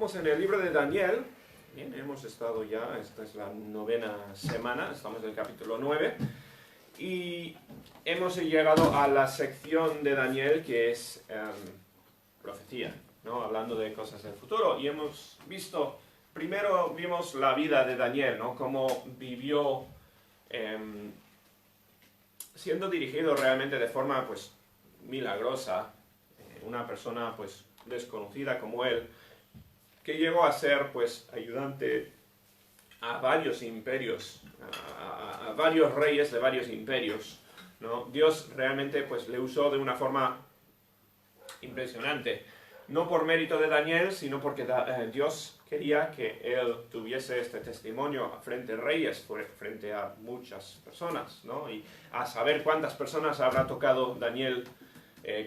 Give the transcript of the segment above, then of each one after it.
Estamos en el libro de Daniel. Bien, hemos estado ya, esta es la 9ª semana, estamos en el capítulo 9. Y hemos llegado a la sección de Daniel que es profecía, ¿no? Hablando de cosas del futuro. Y hemos visto, primero vimos la vida de Daniel, ¿no? Cómo vivió siendo dirigido realmente de forma pues milagrosa, una persona pues desconocida como él, que llegó a ser pues ayudante a varios imperios, a varios reyes de varios imperios, ¿no? Dios realmente pues le usó de una forma impresionante, no por mérito de Daniel, sino porque Dios quería que él tuviese este testimonio frente a reyes, frente a muchas personas, ¿no? Y a saber cuántas personas habrá tocado Daniel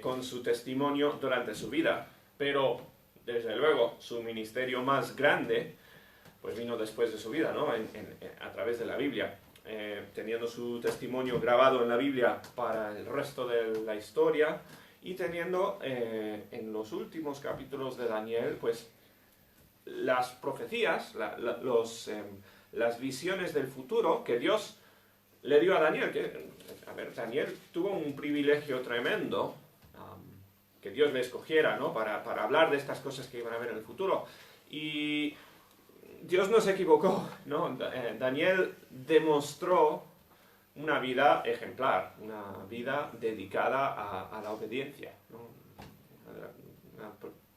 con su testimonio durante su vida. Pero, desde luego, su ministerio más grande pues vino después de su vida, ¿no? A través de la Biblia, teniendo su testimonio grabado en la Biblia para el resto de la historia, y teniendo en los últimos capítulos de Daniel pues las profecías, las visiones del futuro que Dios le dio a Daniel. Daniel tuvo un privilegio tremendo, que Dios le escogiera, ¿no? para hablar de estas cosas que iban a ver en el futuro. Y Dios no se equivocó, ¿no? Daniel demostró una vida ejemplar, una vida dedicada a la obediencia, ¿no?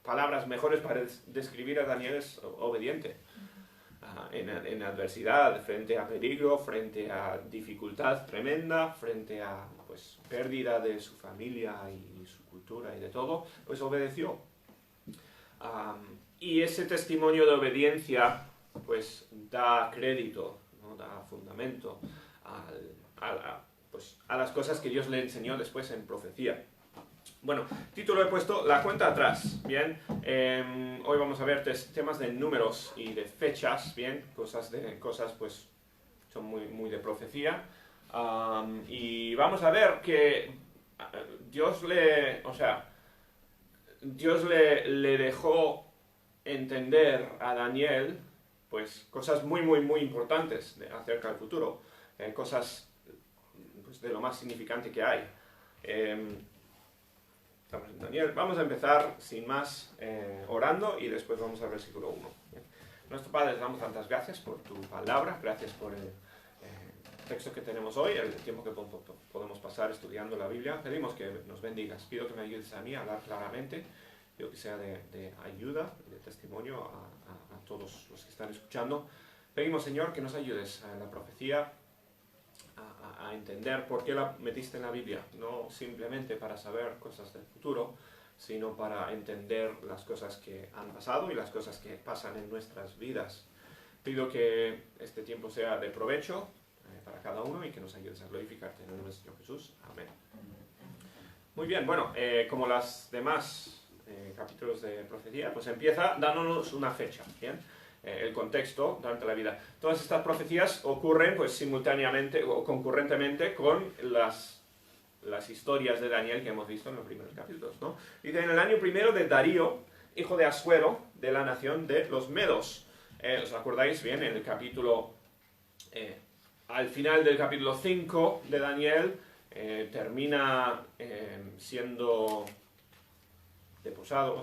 Palabras mejores para describir a Daniel es obediente. En adversidad, frente a peligro, frente a dificultad tremenda, frente a pues, pérdida de su familia y su cultura y de todo, pues obedeció. Y ese testimonio de obediencia pues da crédito, ¿no? Da fundamento a las cosas que Dios le enseñó después en profecía. Bueno, título he puesto La cuenta atrás, ¿bien? Hoy vamos a ver temas de números y de fechas, ¿bien? Cosas pues son muy de profecía. Y vamos a ver que Dios le dejó entender a Daniel pues cosas muy importantes acerca del futuro, cosas pues, de lo más significante que hay. Estamos en Daniel. Vamos a empezar sin más orando y después vamos al versículo 1. Bien. Nuestro Padre, te damos tantas gracias por tu palabra, gracias por el texto que tenemos hoy, el tiempo que podemos pasar estudiando la Biblia. Pedimos que nos bendigas, pido que me ayudes a mí a hablar claramente, pido que sea de ayuda, de testimonio a todos los que están escuchando. Pedimos, Señor, que nos ayudes a la profecía, a entender por qué la metiste en la Biblia, no simplemente para saber cosas del futuro, sino para entender las cosas que han pasado y las cosas que pasan en nuestras vidas. Pido que este tiempo sea de provecho para cada uno y que nos ayudes a glorificarte en el nombre de Señor Jesús. Amén. Muy bien, bueno, como las demás capítulos de profecía, pues empieza dándonos una fecha, ¿bien? El contexto durante la vida. Todas estas profecías ocurren pues simultáneamente o concurrentemente con las historias de Daniel que hemos visto en los primeros capítulos, ¿no? Dice, en el año primero de Darío, hijo de Asuero, de la nación de los Medos. ¿Os acordáis bien? En el capítulo, al final del capítulo 5 de Daniel, termina siendo deposado,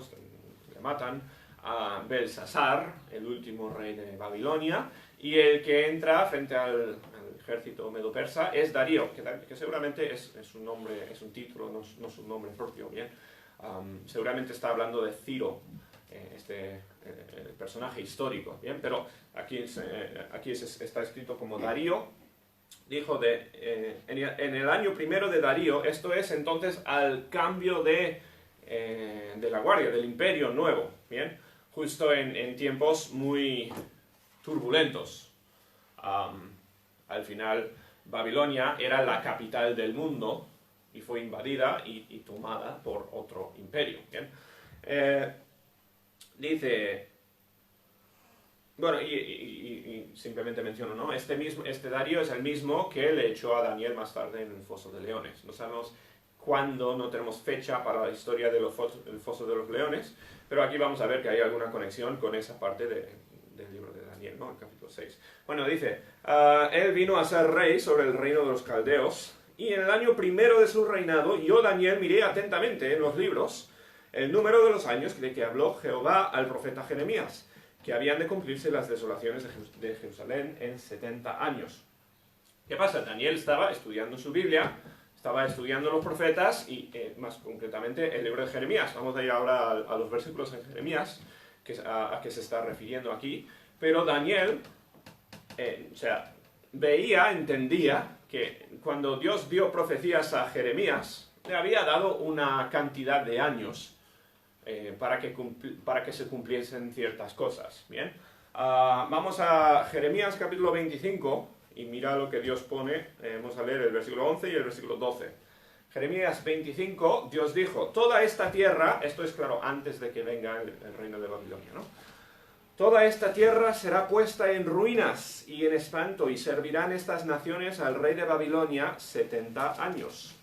le matan a Belsasar, el último rey de Babilonia, y el que entra frente al ejército medo-persa es Darío, que seguramente es un nombre, es un título, no es un nombre propio, ¿bien? Seguramente está hablando de Ciro, el personaje histórico, ¿bien? Pero aquí está escrito como Darío, dijo en el año primero de Darío, esto es entonces al cambio de la guardia, del imperio nuevo, ¿bien? Justo en tiempos muy turbulentos. Al final, Babilonia era la capital del mundo y fue invadida y tomada por otro imperio. ¿Bien? Dice, bueno, y simplemente menciono, ¿no? Este Darío es el mismo que le echó a Daniel más tarde en el foso de leones. No sabemos cuándo, no tenemos fecha para la historia del foso de los leones, pero aquí vamos a ver que hay alguna conexión con esa parte del libro de Daniel, ¿no? El capítulo 6. Bueno, dice, él vino a ser rey sobre el reino de los caldeos, y en el año primero de su reinado, yo, Daniel, miré atentamente en los libros el número de los años de que habló Jehová al profeta Jeremías, que habían de cumplirse las desolaciones de Jerusalén en 70 años. ¿Qué pasa? Daniel estaba estudiando su Biblia, estaba estudiando los profetas y más concretamente el libro de Jeremías. Vamos a ir ahora a los versículos de Jeremías, a que se está refiriendo aquí. Pero Daniel, veía, entendía que cuando Dios dio profecías a Jeremías, le había dado una cantidad de años para que se cumpliesen ciertas cosas. Bien, vamos a Jeremías capítulo 25 y mira lo que Dios pone. Vamos a leer el versículo 11 y el versículo 12. Jeremías 25, Dios dijo, toda esta tierra, esto es claro antes de que venga el reino de Babilonia, ¿no? Toda esta tierra será puesta en ruinas y en espanto, y servirán estas naciones al rey de Babilonia 70 años.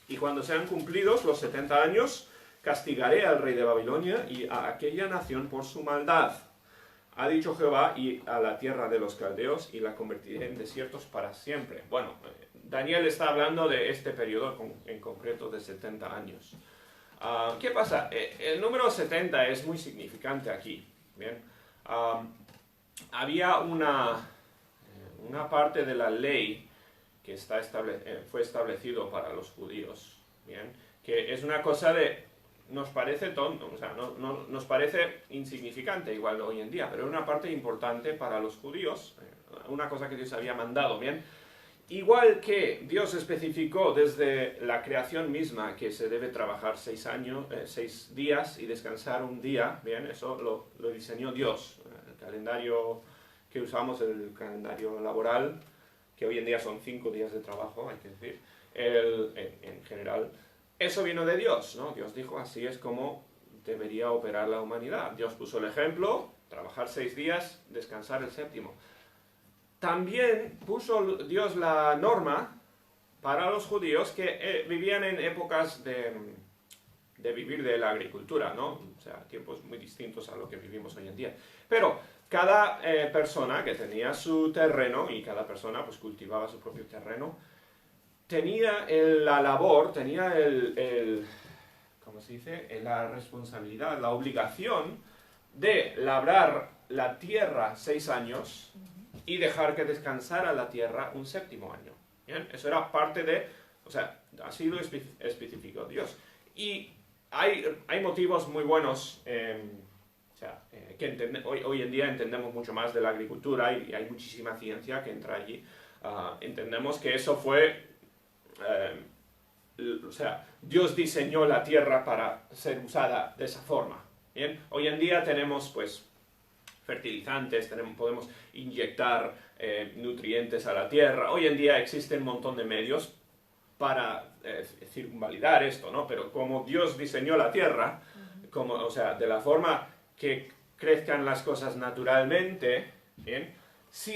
Y cuando sean cumplidos los 70 años, castigaré al rey de Babilonia y a aquella nación por su maldad. Ha dicho Jehová, y a la tierra de los caldeos, y la convertiré en desiertos para siempre. Bueno, Daniel está hablando de este periodo en concreto de 70 años. ¿Qué pasa? El número 70 es muy significante aquí. Bien, había una parte de la ley que fue establecido para los judíos, bien, que es una cosa nos parece tonto, o sea, nos parece insignificante igual hoy en día, pero es una parte importante para los judíos, una cosa que Dios había mandado, bien. Igual que Dios especificó desde la creación misma que se debe trabajar 6 días y descansar un día, bien, eso lo diseñó Dios. El calendario que usamos, el calendario laboral, que hoy en día son 5 días de trabajo, hay que decir, en general, eso vino de Dios, ¿no? Dios dijo, así es como debería operar la humanidad. Dios puso el ejemplo, trabajar 6 días, descansar el séptimo. También puso Dios la norma para los judíos que vivían en épocas de vivir de la agricultura, ¿no? O sea, tiempos muy distintos a lo que vivimos hoy en día. Pero cada persona que tenía su terreno, y cada persona pues cultivaba su propio terreno, tenía la labor, tenía ¿cómo se dice? La responsabilidad, la obligación de labrar la tierra 6 años y dejar que descansara la tierra un 7º año. ¿Bien? Eso era parte o sea, así lo especificó Dios. Y hay motivos muy buenos, que hoy en día entendemos mucho más de la agricultura y hay muchísima ciencia que entra allí. Entendemos que eso fue, Dios diseñó la tierra para ser usada de esa forma. ¿Bien? Hoy en día tenemos, pues, fertilizantes, podemos inyectar nutrientes a la tierra. Hoy en día existen un montón de medios para circunvalidar esto, ¿no? Pero como Dios diseñó la tierra, de la forma que crezcan las cosas naturalmente, ¿bien? Si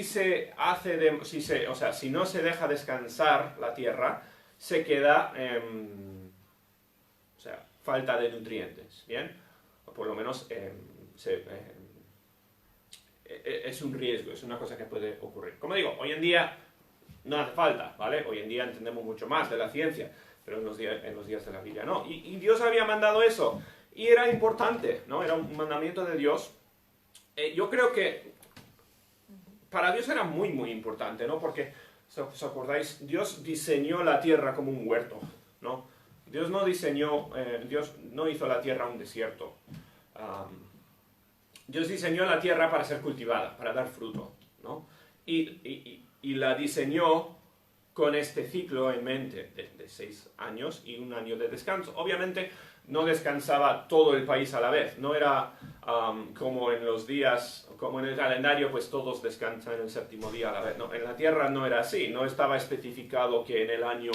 no se deja descansar la tierra, se queda, falta de nutrientes, ¿bien? O por lo menos es un riesgo, es una cosa que puede ocurrir. Como digo, hoy en día no hace falta, ¿vale? Hoy en día entendemos mucho más de la ciencia, pero en los días de la Biblia no. Y Dios había mandado eso, y era importante, ¿no? Era un mandamiento de Dios. Yo creo que para Dios era muy, muy importante, ¿no? Porque, ¿os acordáis? Dios diseñó la tierra como un huerto, ¿no? Dios no hizo la tierra un desierto. Dios diseñó la tierra para ser cultivada, para dar fruto, ¿no? Y la diseñó con este ciclo en mente de 6 años y 1 año de descanso. Obviamente no descansaba todo el país a la vez, no era como en el calendario, pues todos descansan el 7º día a la vez. No, en la tierra no era así, no estaba especificado que en el año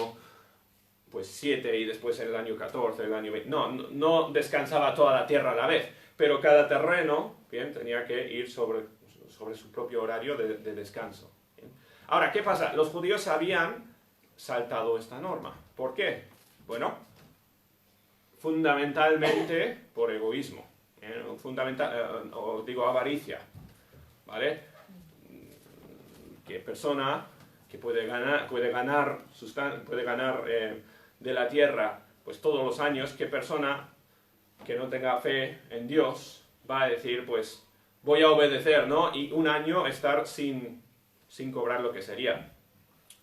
pues 7 y después en el año 14, el año 20, no descansaba toda la tierra a la vez, pero cada terreno, bien, tenía que ir sobre su propio horario de descanso. Bien. Ahora, ¿qué pasa? Los judíos habían saltado esta norma. ¿Por qué? Bueno, fundamentalmente por egoísmo, os digo avaricia, ¿vale? Que persona que puede ganar de la tierra pues todos los años, qué persona que no tenga fe en Dios va a decir pues voy a obedecer, ¿no? Y un año estar sin cobrar lo que sería.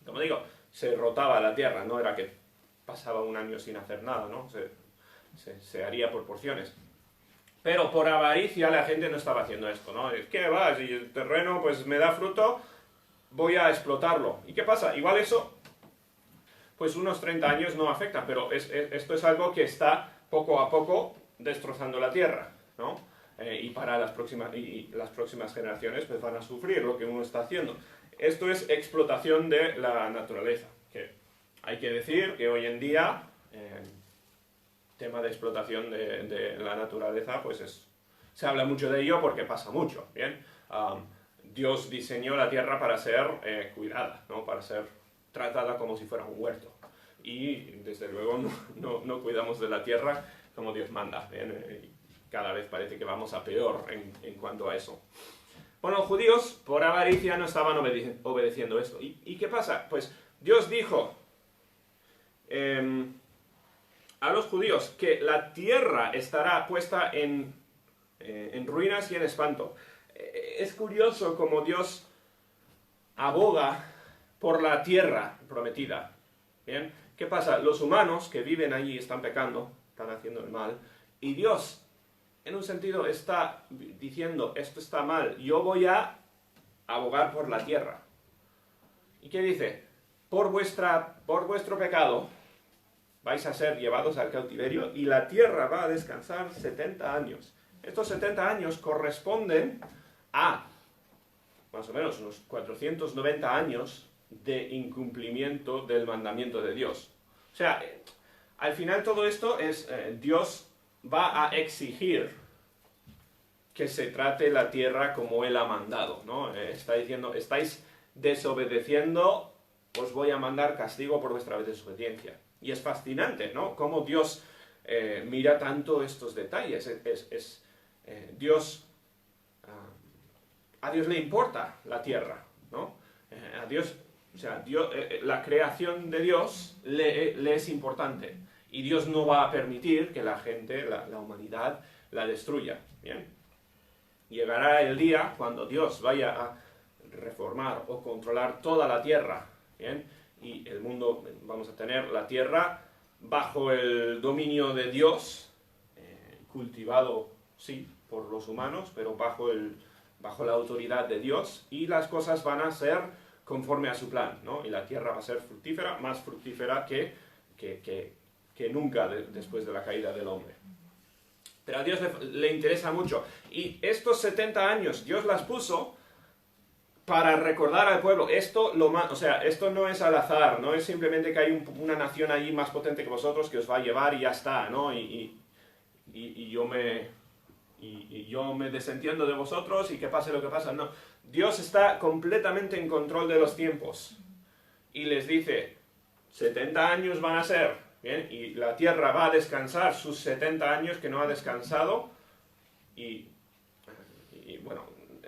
Como digo, se rotaba la tierra, no era que pasaba un año sin hacer nada, ¿no? Se haría por porciones. Pero por avaricia la gente no estaba haciendo esto, ¿no? Es que va, si el terreno pues me da fruto, voy a explotarlo. ¿Y qué pasa? Igual eso, pues unos 30 años no afecta, pero esto es algo que está poco a poco destrozando la tierra, ¿no? Y para las próximas generaciones pues van a sufrir lo que uno está haciendo. Esto es explotación de la naturaleza. Que hay que decir que hoy en día tema de explotación de la naturaleza, pues se habla mucho de ello porque pasa mucho, ¿bien? Dios diseñó la tierra para ser cuidada, ¿no? Para ser tratada como si fuera un huerto. Y desde luego no cuidamos de la tierra como Dios manda, ¿bien? Cada vez parece que vamos a peor en cuanto a eso. Bueno, los judíos por avaricia no estaban obedeciendo esto. ¿Y qué pasa? Pues Dios dijo a los judíos que la tierra estará puesta en ruinas y en espanto. Es curioso cómo Dios aboga por la tierra prometida. ¿Bien? ¿Qué pasa? Los humanos que viven allí están pecando, están haciendo el mal, y Dios, en un sentido, está diciendo, esto está mal, yo voy a abogar por la tierra. ¿Y qué dice? Por vuestro pecado vais a ser llevados al cautiverio y la tierra va a descansar 70 años. Estos 70 años corresponden a más o menos unos 490 años de incumplimiento del mandamiento de Dios. O sea, al final todo esto es, Dios va a exigir que se trate la tierra como Él ha mandado, ¿no? Está diciendo, estáis desobedeciendo, os voy a mandar castigo por vuestra desobediencia. Y es fascinante, ¿no? Cómo Dios mira tanto estos detalles. A Dios le importa la tierra, ¿no? A Dios, o sea, la creación de Dios le es importante. Y Dios no va a permitir que la gente, la humanidad, la destruya. ¿Bien? Llegará el día cuando Dios vaya a reformar o controlar toda la tierra. ¿Bien? Y el mundo, vamos a tener la tierra bajo el dominio de Dios, cultivado, sí, por los humanos, pero bajo la autoridad de Dios, y las cosas van a ser conforme a su plan, ¿no? Y la tierra va a ser fructífera, más fructífera que nunca después de la caída del hombre. Pero a Dios le interesa mucho. Y estos 70 años Dios las puso para recordar al pueblo. Esto no es al azar, no es simplemente que hay una nación allí más potente que vosotros que os va a llevar y ya está, ¿no? Y yo me desentiendo de vosotros y que pase lo que pasa. No, Dios está completamente en control de los tiempos. Y les dice, 70 años van a ser, ¿bien? Y la tierra va a descansar sus 70 años que no ha descansado. Y bueno,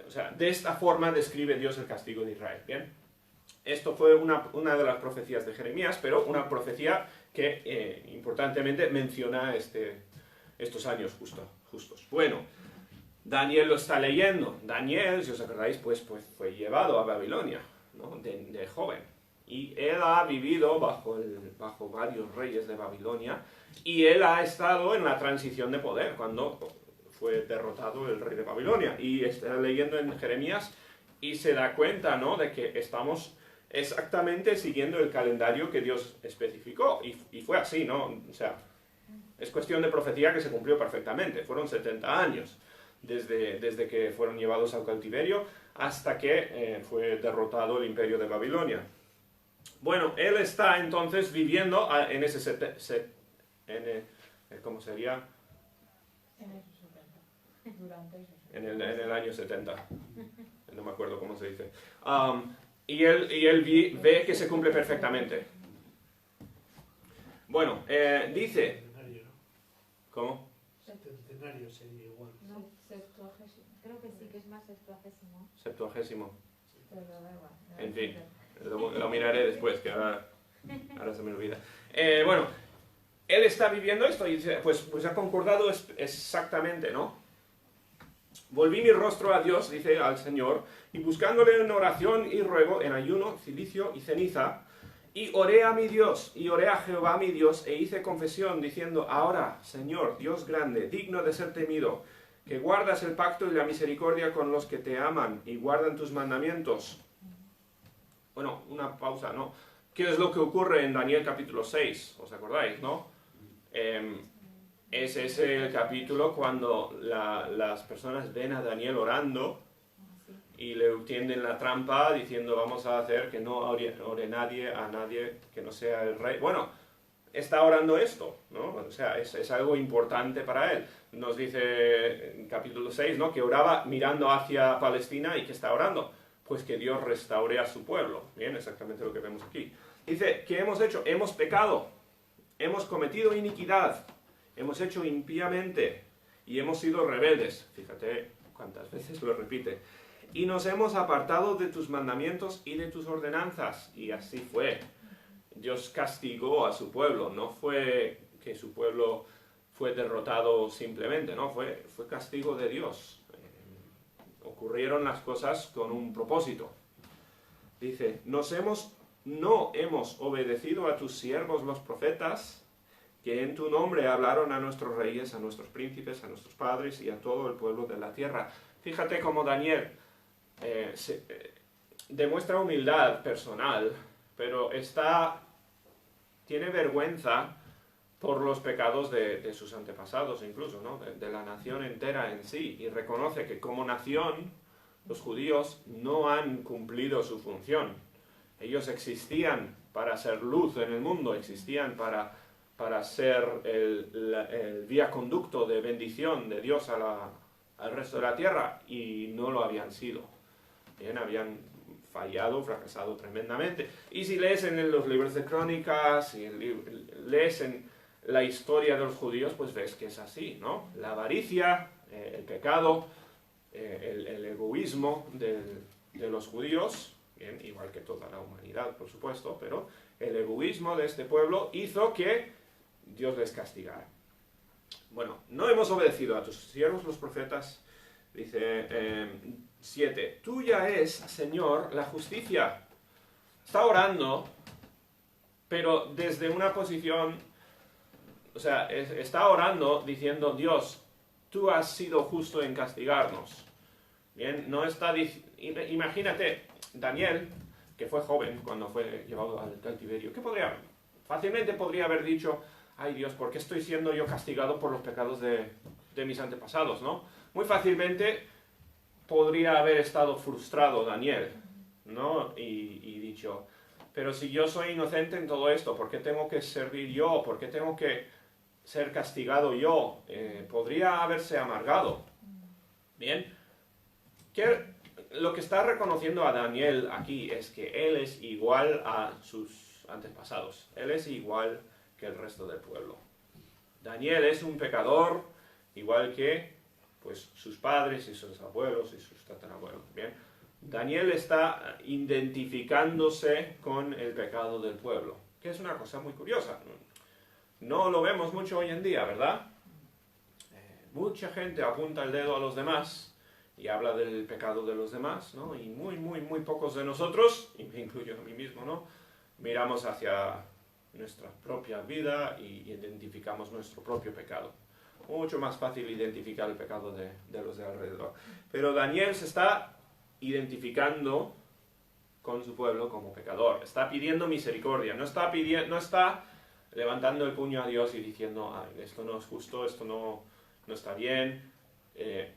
o sea, de esta forma describe Dios el castigo de Israel, ¿bien? Esto fue una de las profecías de Jeremías, pero una profecía que importantemente menciona estos años justos. Bueno, Daniel lo está leyendo. Daniel, si os acordáis, pues fue llevado a Babilonia, ¿no? de joven. Y él ha vivido bajo varios reyes de Babilonia, y él ha estado en la transición de poder, cuando fue derrotado el rey de Babilonia. Y está leyendo en Jeremías y se da cuenta, ¿no?, de que estamos exactamente siguiendo el calendario que Dios especificó. Y fue así, ¿no? O sea, es cuestión de profecía que se cumplió perfectamente. Fueron 70 años desde que fueron llevados al cautiverio hasta que fue derrotado el imperio de Babilonia. Bueno, él está entonces viviendo en ese ¿cómo sería? En el año 70. No me acuerdo cómo se dice. Y él ve que se cumple perfectamente. Bueno, dice... Centenario, ¿no? ¿Cómo? Centenario sería igual. No, septuagésimo. Creo que sí que es más septuagésimo. Septuagésimo. Pero da igual. En fin, lo miraré después, que ahora se me olvida. Bueno, él está viviendo esto y dice, pues ha concordado exactamente, ¿no? Volví mi rostro a Dios, dice al Señor, y buscándole en oración y ruego, en ayuno, cilicio y ceniza, y oré a mi Dios, y oré a Jehová mi Dios, e hice confesión, diciendo, ahora, Señor, Dios grande, digno de ser temido, que guardas el pacto y la misericordia con los que te aman, y guardan tus mandamientos. Bueno, una pausa, ¿no? ¿Qué es lo que ocurre en Daniel capítulo 6? ¿Os acordáis, no? Ese es el capítulo cuando las personas ven a Daniel orando y le tienden la trampa diciendo vamos a hacer que no ore nadie a nadie que no sea el rey. Bueno, está orando esto, ¿no? O sea, es algo importante para él. Nos dice en capítulo 6, ¿no? Que oraba mirando hacia Palestina y que está orando. Pues que Dios restaure a su pueblo. Bien, exactamente lo que vemos aquí. Dice, ¿qué hemos hecho? Hemos pecado, hemos cometido iniquidad, hemos hecho impíamente y hemos sido rebeldes. Fíjate cuántas veces lo repite. Y nos hemos apartado de tus mandamientos y de tus ordenanzas. Y así fue. Dios castigó a su pueblo. No fue que su pueblo fue derrotado simplemente, ¿no? Fue castigo de Dios. Ocurrieron las cosas con un propósito. Dice, no hemos obedecido a tus siervos los profetas, que en tu nombre hablaron a nuestros reyes, a nuestros príncipes, a nuestros padres y a todo el pueblo de la tierra. Fíjate cómo Daniel demuestra humildad personal, pero tiene vergüenza por los pecados de sus antepasados incluso, ¿no? De la nación entera en sí, y reconoce que como nación los judíos no han cumplido su función. Ellos existían para ser luz en el mundo, existían para ser el vía conducto de bendición de Dios al resto de la tierra, y no lo habían sido. Bien, habían fallado, fracasado tremendamente. Y si lees en los libros de crónicas, y lees en la historia de los judíos, pues ves que es así, ¿no? La avaricia, el pecado, el egoísmo de los judíos, bien, igual que toda la humanidad, por supuesto, pero el egoísmo de este pueblo hizo que Dios les castigara. Bueno, no hemos obedecido a tus siervos los profetas, dice 7. Tuya es, Señor, la justicia. Está orando, pero desde una posición, o sea, está orando diciendo, Dios, tú has sido justo en castigarnos. Bien, no está imagínate, Daniel, que fue joven cuando fue llevado al cautiverio, fácilmente podría haber dicho, ay Dios, ¿por qué estoy siendo yo castigado por los pecados de mis antepasados, no? Muy fácilmente podría haber estado frustrado Daniel, ¿no? Y dicho, pero si yo soy inocente en todo esto, ¿por qué tengo que servir yo? ¿Por qué tengo que ser castigado yo? Podría haberse amargado. Bien, lo que está reconociendo a Daniel aquí es que él es igual a sus antepasados. Él es igual que el resto del pueblo. Daniel es un pecador igual que pues, sus padres y sus abuelos y sus tatarabuelos. Bien, Daniel está identificándose con el pecado del pueblo, que es una cosa muy curiosa. No lo vemos mucho hoy en día, ¿verdad? Mucha gente apunta el dedo a los demás y habla del pecado de los demás, ¿no? Y muy pocos de nosotros, y me incluyo a mí mismo, ¿no? Miramos hacia nuestra propia vida y identificamos nuestro propio pecado. Mucho más fácil identificar el pecado de los de alrededor. Pero Daniel se está identificando con su pueblo como pecador. Está pidiendo misericordia. No está levantando el puño a Dios y diciendo, ay, esto no es justo, esto no está bien.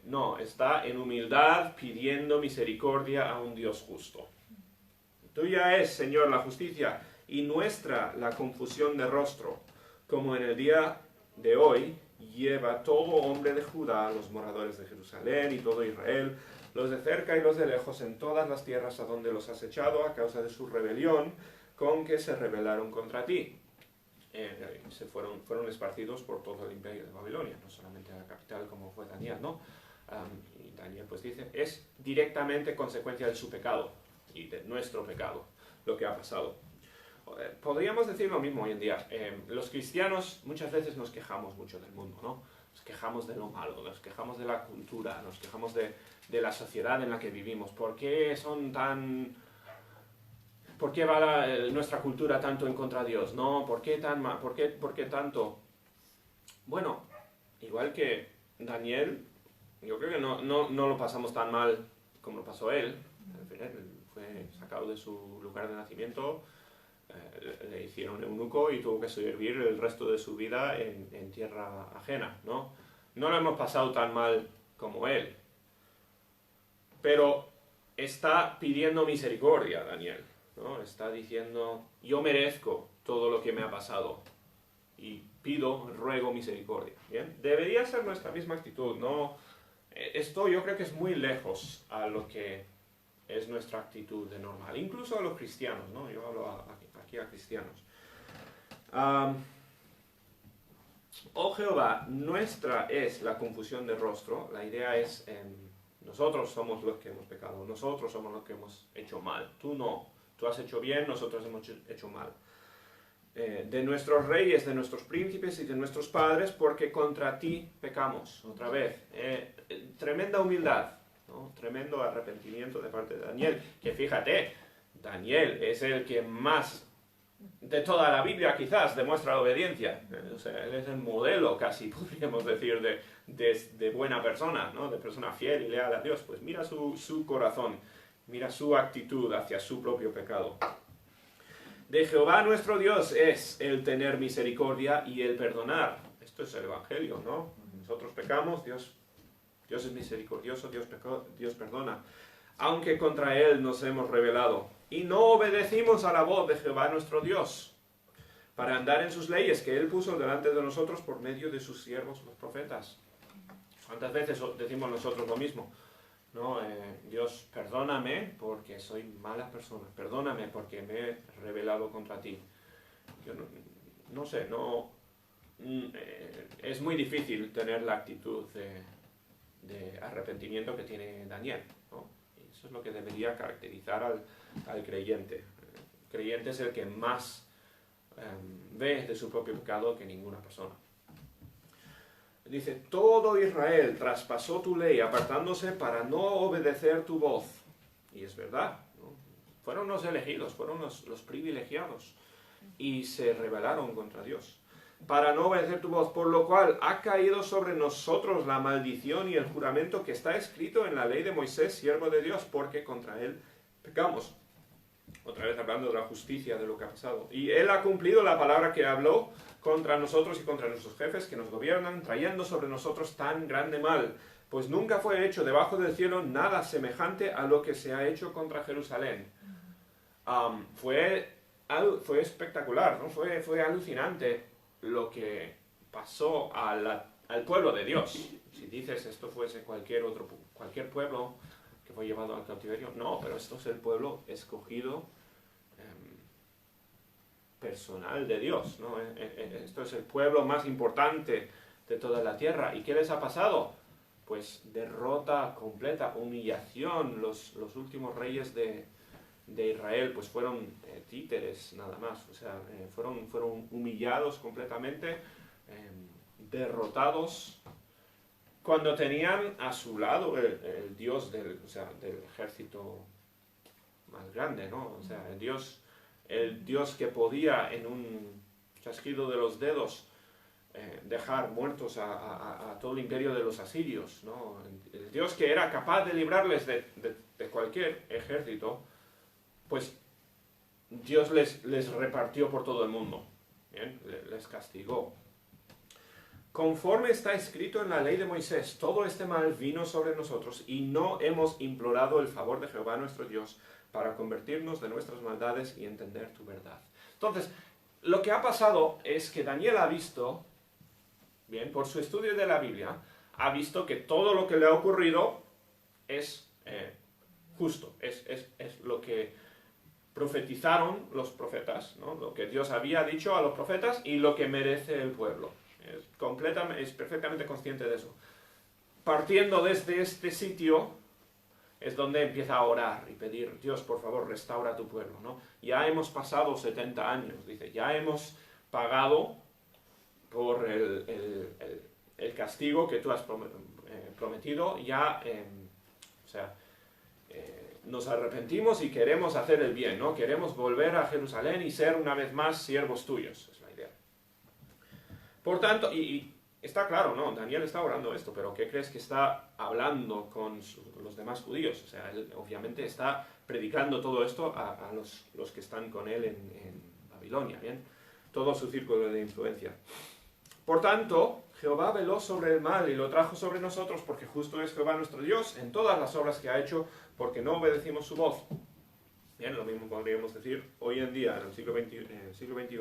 No, está en humildad pidiendo misericordia a un Dios justo. Tuya es, Señor, la justicia y nuestra la confusión de rostro, como en el día de hoy lleva todo hombre de Judá, los moradores de Jerusalén y todo Israel, los de cerca y los de lejos, en todas las tierras a donde los has echado a causa de su rebelión, con que se rebelaron contra ti. fueron esparcidos por todo el imperio de Babilonia, no solamente a la capital como fue Daniel, ¿no? Y Daniel pues dice, es directamente consecuencia de su pecado y de nuestro pecado lo que ha pasado. Podríamos decir lo mismo hoy en día. Los cristianos muchas veces nos quejamos mucho del mundo, ¿no? Nos quejamos de lo malo, nos quejamos de la cultura, nos quejamos de la sociedad en la que vivimos. ¿Por qué va nuestra cultura tanto en contra de Dios? ¿No? ¿Por qué tanto? Bueno, igual que Daniel, yo creo que no lo pasamos tan mal como lo pasó él. Él fue sacado de su lugar de nacimiento, le hicieron eunuco y tuvo que sobrevivir el resto de su vida en tierra ajena, ¿no? No lo hemos pasado tan mal como él. Pero está pidiendo misericordia, Daniel, ¿no? Está diciendo, yo merezco todo lo que me ha pasado y ruego misericordia. ¿Bien? Debería ser nuestra misma actitud, ¿no? Esto yo creo que es muy lejos a lo que es nuestra actitud de normal, incluso a los cristianos, ¿no? Yo hablo aquí a cristianos. Oh Jehová, nuestra es la confusión de rostro. La idea es, nosotros somos los que hemos pecado, nosotros somos los que hemos hecho mal. Tú no, tú has hecho bien, nosotros hemos hecho mal. De nuestros reyes, de nuestros príncipes y de nuestros padres, porque contra ti pecamos. Otra vez, tremenda humildad, ¿no? Tremendo arrepentimiento de parte de Daniel, que fíjate, Daniel es el que más de toda la Biblia quizás demuestra obediencia. O sea, él es el modelo casi, podríamos decir, de buena persona, ¿no? De persona fiel y leal a Dios. Pues mira su corazón, mira su actitud hacia su propio pecado. De Jehová nuestro Dios es el tener misericordia y el perdonar. Esto es el Evangelio, ¿no? Nosotros pecamos, Dios es misericordioso, Dios perdona. Aunque contra Él nos hemos rebelado y no obedecimos a la voz de Jehová nuestro Dios, para andar en sus leyes que Él puso delante de nosotros por medio de sus siervos los profetas. ¿Cuántas veces decimos nosotros lo mismo? No, Dios, perdóname porque soy mala persona, perdóname porque me he rebelado contra ti. Yo no sé, es muy difícil tener la actitud de arrepentimiento que tiene Daniel, ¿no? Y eso es lo que debería caracterizar al creyente. El creyente es el que más ve de su propio pecado que ninguna persona. Dice, todo Israel traspasó tu ley, apartándose para no obedecer tu voz. Y es verdad, ¿no? Fueron los elegidos, fueron los privilegiados, y se rebelaron contra Dios. Para no obedecer tu voz, por lo cual ha caído sobre nosotros la maldición y el juramento que está escrito en la ley de Moisés, siervo de Dios, porque contra él pecamos. Otra vez hablando de la justicia, de lo que ha pasado. Y él ha cumplido la palabra que habló contra nosotros y contra nuestros jefes que nos gobiernan, trayendo sobre nosotros tan grande mal, pues nunca fue hecho debajo del cielo nada semejante a lo que se ha hecho contra Jerusalén. Fue espectacular, ¿no? Fue alucinante lo que pasó al pueblo de Dios. Si dices esto fuese cualquier pueblo que fue llevado al cautiverio, no, pero esto es el pueblo escogido, personal de Dios, ¿no? Esto es el pueblo más importante de toda la tierra. ¿Y qué les ha pasado? Pues derrota completa, humillación. Los últimos reyes de Israel pues fueron títeres nada más, o sea, fueron humillados completamente, derrotados, cuando tenían a su lado el Dios del ejército más grande, ¿no? O sea, el Dios que podía en un chasquido de los dedos dejar muertos a todo el imperio de los asirios, ¿no? El Dios que era capaz de librarles de cualquier ejército, pues Dios les repartió por todo el mundo, ¿bien? Les castigó. Conforme está escrito en la ley de Moisés, todo este mal vino sobre nosotros y no hemos implorado el favor de Jehová nuestro Dios para convertirnos de nuestras maldades y entender tu verdad. Entonces, lo que ha pasado es que Daniel ha visto, bien, por su estudio de la Biblia, ha visto que todo lo que le ha ocurrido es justo, es lo que profetizaron los profetas, ¿no? Lo que Dios había dicho a los profetas y lo que merece el pueblo. Es perfectamente consciente de eso. Partiendo desde este sitio es donde empieza a orar y pedir, Dios, por favor, restaura tu pueblo, ¿no? Ya hemos pasado 70 años, dice, ya hemos pagado por el castigo que tú has prometido, ya, o sea, nos arrepentimos y queremos hacer el bien, ¿no? Queremos volver a Jerusalén y ser una vez más siervos tuyos, es la idea. Por tanto, y está claro, ¿no? Daniel está orando esto, pero ¿qué crees que está hablando con los demás judíos? O sea, él obviamente está predicando todo esto a los que están con él en Babilonia, ¿bien? Todo su círculo de influencia. Por tanto, Jehová veló sobre el mal y lo trajo sobre nosotros, porque justo es Jehová nuestro Dios en todas las obras que ha hecho, porque no obedecimos su voz. Bien, lo mismo podríamos decir hoy en día, en el siglo XXI.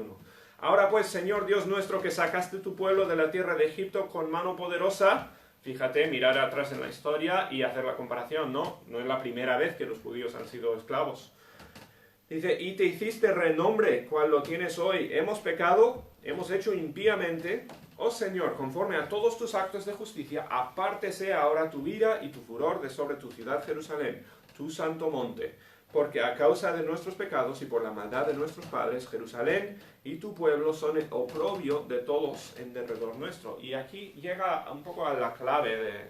Ahora pues, Señor Dios nuestro, que sacaste tu pueblo de la tierra de Egipto con mano poderosa, fíjate, mirar atrás en la historia y hacer la comparación, ¿no? No es la primera vez que los judíos han sido esclavos. Dice, y te hiciste renombre, cual lo tienes hoy. Hemos pecado, hemos hecho impíamente. Oh Señor, conforme a todos tus actos de justicia, apártese ahora tu ira y tu furor de sobre tu ciudad Jerusalén, tu santo monte. Porque a causa de nuestros pecados y por la maldad de nuestros padres, Jerusalén y tu pueblo son el oprobio de todos en derredor nuestro. Y aquí llega un poco a la clave,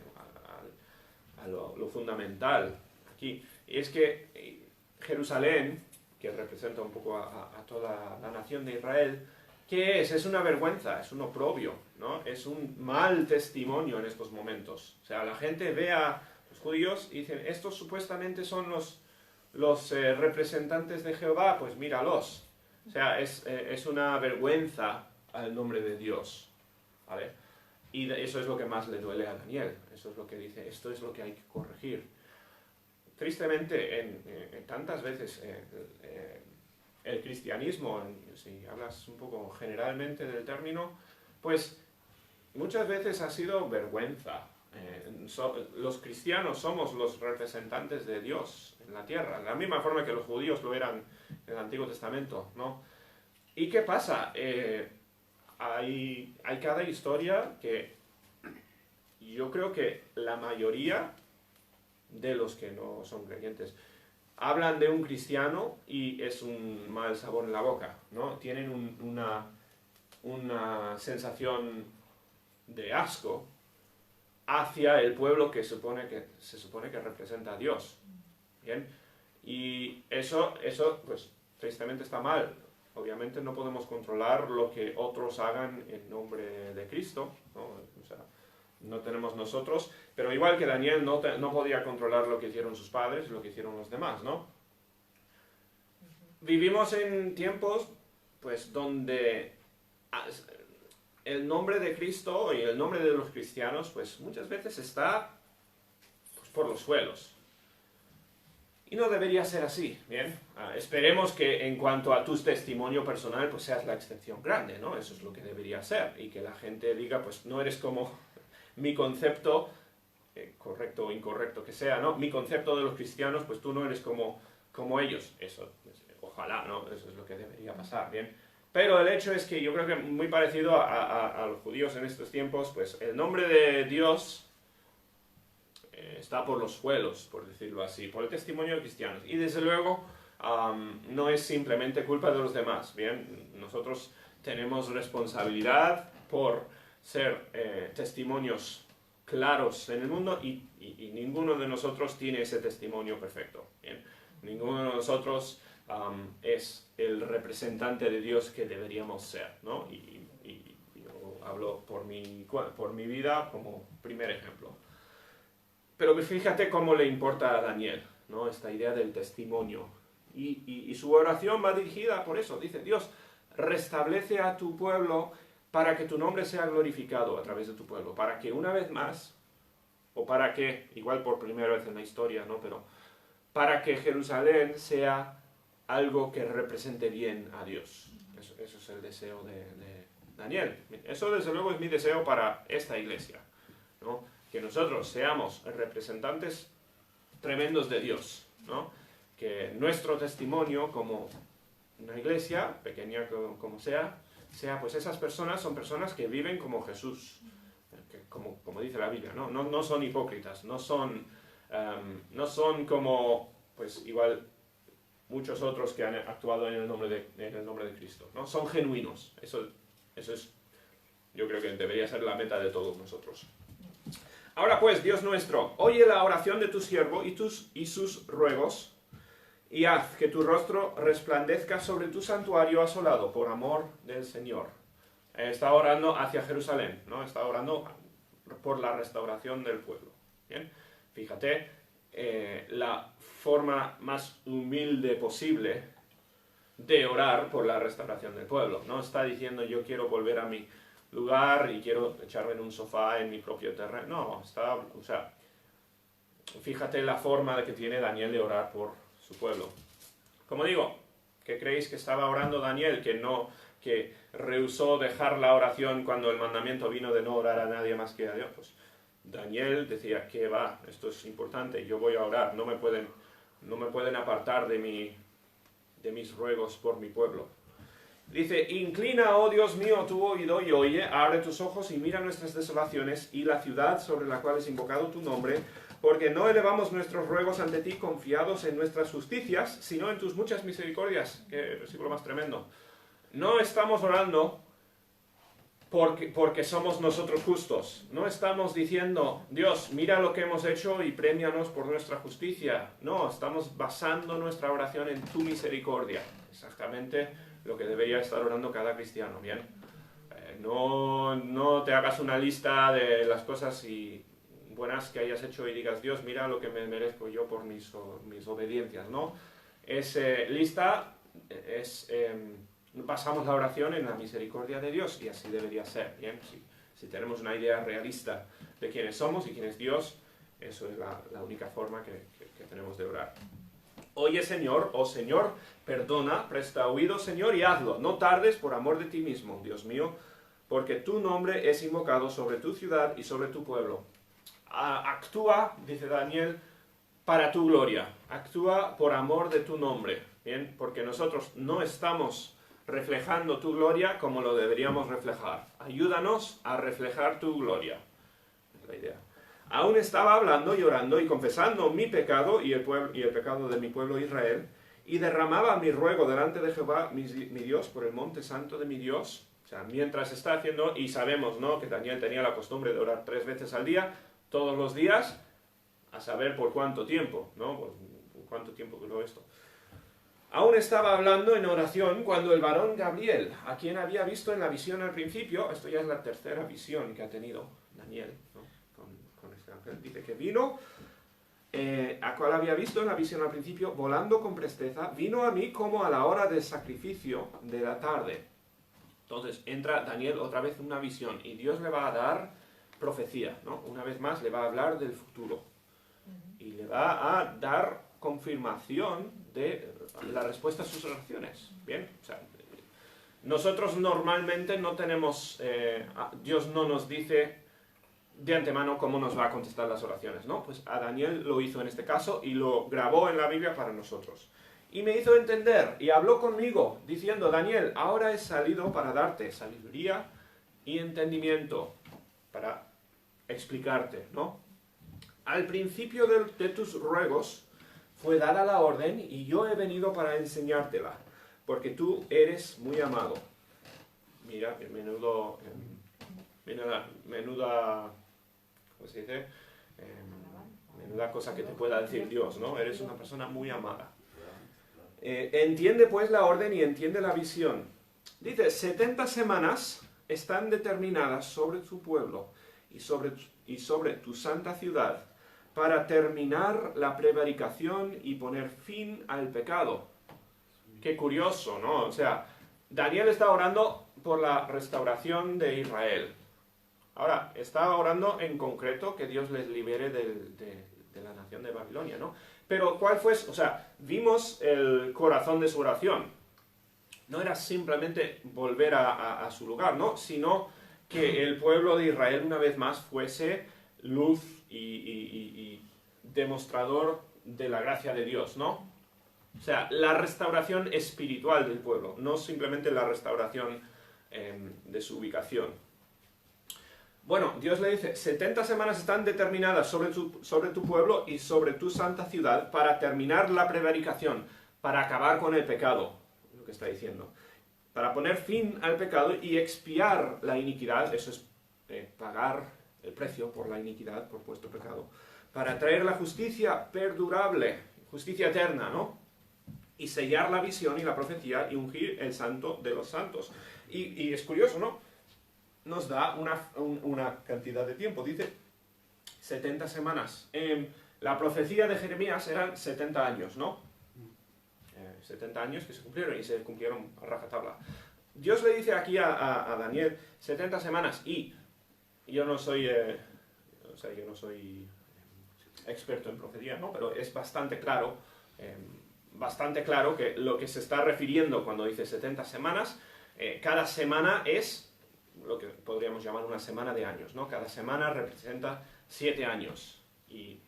a lo fundamental aquí. Y es que Jerusalén, que representa un poco a toda la nación de Israel, ¿qué es? Es una vergüenza, es un oprobio, ¿no? Es un mal testimonio en estos momentos. O sea, la gente ve a los judíos y dicen, estos supuestamente son los representantes de Jehová, pues míralos. O sea, es una vergüenza al nombre de Dios, ¿vale? Y eso es lo que más le duele a Daniel. Eso es lo que dice, esto es lo que hay que corregir. Tristemente, en tantas veces el cristianismo, si hablas un poco generalmente del término, pues muchas veces ha sido vergüenza. Los cristianos somos los representantes de Dios en la tierra, de la misma forma que los judíos lo eran en el Antiguo Testamento, ¿no? ¿Y qué pasa? Hay cada historia que yo creo que la mayoría de los que no son creyentes hablan de un cristiano y es un mal sabor en la boca, ¿no? Tienen una sensación de asco hacia el pueblo que se supone que representa a Dios. ¿Bien? Y eso pues tristemente está mal. Obviamente no podemos controlar lo que otros hagan en nombre de Cristo, ¿no? O sea, no tenemos nosotros, pero igual que Daniel no podía controlar lo que hicieron sus padres y lo que hicieron los demás, ¿no? Vivimos en tiempos pues donde el nombre de Cristo y el nombre de los cristianos pues muchas veces está pues, por los suelos. Y no debería ser así, ¿bien? Esperemos que en cuanto a tu testimonio personal pues seas la excepción grande, ¿no? Eso es lo que debería ser. Y que la gente diga, pues no eres como mi concepto, correcto o incorrecto que sea, ¿no? Mi concepto de los cristianos, pues tú no eres como ellos. Eso, ojalá, ¿no? Eso es lo que debería pasar, ¿bien? Pero el hecho es que yo creo que muy parecido a los judíos en estos tiempos, pues el nombre de Dios está por los suelos, por decirlo así, por el testimonio de cristianos. Y desde luego no es simplemente culpa de los demás, ¿bien? Nosotros tenemos responsabilidad por ser testimonios claros en el mundo y ninguno de nosotros tiene ese testimonio perfecto, ¿bien? Ninguno de nosotros es el representante de Dios que deberíamos ser, ¿no? Y yo hablo por mi vida como primer ejemplo. Pero fíjate cómo le importa a Daniel, ¿no? Esta idea del testimonio. Y su oración va dirigida por eso. Dice, Dios, restablece a tu pueblo para que tu nombre sea glorificado a través de tu pueblo. Para que una vez más, o para que, igual por primera vez en la historia, ¿no? Pero para que Jerusalén sea algo que represente bien a Dios. Eso es el deseo de Daniel. Eso desde luego es mi deseo para esta iglesia, ¿no? Que nosotros seamos representantes tremendos de Dios, ¿no? que nuestro testimonio como una iglesia, pequeña como sea, pues esas personas son personas que viven como Jesús, que como dice la Biblia, ¿no? No son hipócritas, no son como, pues igual, muchos otros que han actuado en el nombre de Cristo, ¿no? Son genuinos. Eso es, yo creo que debería ser la meta de todos nosotros. Ahora pues, Dios nuestro, oye la oración de tu siervo y sus ruegos, y haz que tu rostro resplandezca sobre tu santuario asolado por amor del Señor. Está orando hacia Jerusalén, ¿no? Está orando por la restauración del pueblo. ¿Bien? Fíjate, la forma más humilde posible de orar por la restauración del pueblo. No está diciendo yo quiero volver a mi lugar y quiero echarme en un sofá en mi propio terreno. No, fíjate la forma que tiene Daniel de orar por su pueblo. Como digo, ¿qué creéis que estaba orando Daniel? Que rehusó dejar la oración cuando el mandamiento vino de no orar a nadie más que a Dios. Pues Daniel decía, ¿qué va? Esto es importante, yo voy a orar, no me pueden apartar de mis ruegos por mi pueblo. Dice, inclina, oh Dios mío, tu oído y oye, abre tus ojos y mira nuestras desolaciones y la ciudad sobre la cual es invocado tu nombre, porque no elevamos nuestros ruegos ante ti confiados en nuestras justicias, sino en tus muchas misericordias. Qué versículo más tremendo. No estamos orando porque somos nosotros justos. No estamos diciendo, Dios, mira lo que hemos hecho y premianos por nuestra justicia. No, estamos basando nuestra oración en tu misericordia. Exactamente lo que debería estar orando cada cristiano, ¿bien? No te hagas una lista de las cosas buenas que hayas hecho y digas, Dios, mira lo que me merezco yo por mis obediencias, ¿no? Basamos la oración en la misericordia de Dios y así debería ser, ¿bien? Si tenemos una idea realista de quiénes somos y quién es Dios, eso es la única forma que tenemos de orar. Oye, Señor, oh Señor, perdona, presta oído, Señor, y hazlo. No tardes por amor de ti mismo, Dios mío, porque tu nombre es invocado sobre tu ciudad y sobre tu pueblo. Actúa, dice Daniel, para tu gloria. Actúa por amor de tu nombre, ¿bien? Porque nosotros no estamos reflejando tu gloria como lo deberíamos reflejar. Ayúdanos a reflejar tu gloria. Es la idea. Aún estaba hablando y orando y confesando mi pecado y el pecado de mi pueblo Israel, y derramaba mi ruego delante de Jehová, mi Dios, por el monte santo de mi Dios. O sea, mientras está haciendo, y sabemos, ¿no?, que Daniel tenía la costumbre de orar 3 veces al día, todos los días, a saber por cuánto tiempo, ¿no? ¿Por cuánto tiempo duró esto? Aún estaba hablando en oración cuando el varón Gabriel, a quien había visto en la visión al principio, esto ya es la tercera visión que ha tenido Daniel, ¿no?, con este ángel, dice que vino, a cual había visto en la visión al principio, volando con presteza, vino a mí como a la hora del sacrificio de la tarde. Entonces entra Daniel otra vez en una visión y Dios le va a dar profecía, ¿no? Una vez más le va a hablar del futuro y le va a dar confirmación de la respuesta a sus oraciones. Bien, o sea, nosotros normalmente no tenemos, Dios no nos dice de antemano cómo nos va a contestar las oraciones, ¿no? Pues a Daniel lo hizo en este caso y lo grabó en la Biblia para nosotros. Y me hizo entender y habló conmigo diciendo, Daniel, ahora he salido para darte sabiduría y entendimiento, para explicarte, ¿no? Al principio de tus ruegos fue dada la orden y yo he venido para enseñártela, porque tú eres muy amado. Mira, menuda, ¿cómo se dice? Menuda cosa que te pueda decir Dios, ¿no? Eres una persona muy amada. Entiende pues la orden y entiende la visión. Dice, 70 semanas están determinadas sobre tu pueblo y sobre tu santa ciudad, para terminar la prevaricación y poner fin al pecado. Qué curioso, ¿no? O sea, Daniel está orando por la restauración de Israel. Ahora, está orando en concreto que Dios les libere de la nación de Babilonia, ¿no? Pero ¿cuál fue? O sea, vimos el corazón de su oración. No era simplemente volver a su lugar, ¿no? Sino que el pueblo de Israel una vez más fuese luz y demostrador de la gracia de Dios, ¿no? O sea, la restauración espiritual del pueblo, no simplemente la restauración de su ubicación. Bueno, Dios le dice, 70 semanas están determinadas sobre tu pueblo y sobre tu santa ciudad para terminar la prevaricación, para acabar con el pecado, lo que está diciendo. Para poner fin al pecado y expiar la iniquidad, eso es pagar el precio por la iniquidad, por vuestro pecado. Para traer la justicia perdurable, justicia eterna, ¿no? Y sellar la visión y la profecía y ungir el santo de los santos. Y es curioso, ¿no? Nos da una cantidad de tiempo, dice 70 semanas. La profecía de Jeremías eran 70 años, ¿no? 70 años que se cumplieron y se cumplieron a rajatabla. Dios le dice aquí a Daniel 70 semanas y yo no soy experto en profecía, ¿no? Pero es bastante claro que lo que se está refiriendo cuando dice 70 semanas, cada semana es lo que podríamos llamar una semana de años, ¿no? Cada semana representa 7 años. Y